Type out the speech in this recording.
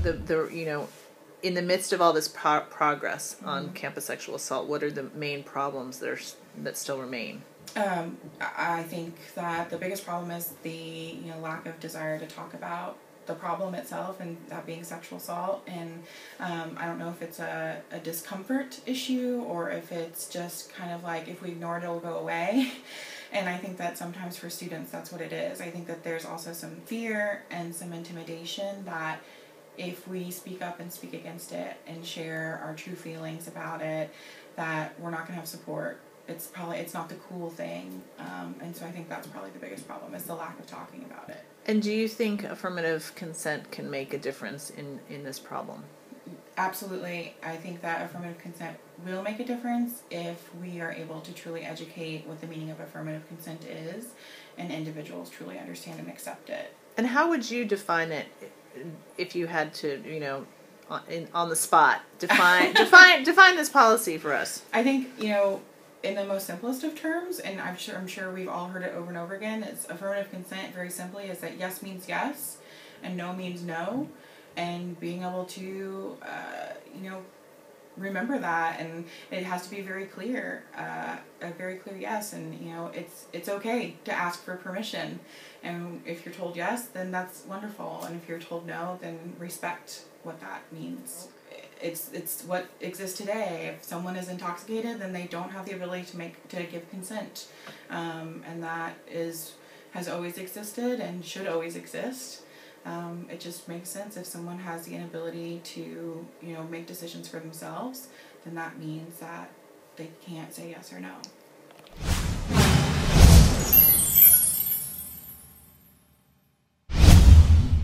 in the midst of all this progress on campus sexual assault, what are the main problems that still remain? I think that the biggest problem is the lack of desire to talk about the problem itself, and that being sexual assault. And I don't know if it's a discomfort issue or if it's just kind of like, if we ignore it, it'll go away. And I think that sometimes for students, that's what it is. I think that there's also some fear and some intimidation that if we speak up and speak against it and share our true feelings about it, that we're not going to have support. It's not the cool thing. And so I think that's probably the biggest problem, is the lack of talking about it. And do you think affirmative consent can make a difference in this problem? Absolutely. I think that affirmative consent will make a difference if we are able to truly educate what the meaning of affirmative consent is, and individuals truly understand and accept it. And how would you define it if you had to, on the spot, define this policy for us? I think, in the most simplest of terms, and I'm sure we've all heard it over and over again, it's affirmative consent, very simply, is that yes means yes and no means no. And being able to, remember that, and it has to be very clear, a very clear yes, and it's okay to ask for permission, and if you're told yes, then that's wonderful, and if you're told no, then respect what that means. It's what exists today. If someone is intoxicated, then they don't have the ability to give consent, and that has always existed and should always exist. It just makes sense. If someone has the inability to, make decisions for themselves, then that means that they can't say yes or no.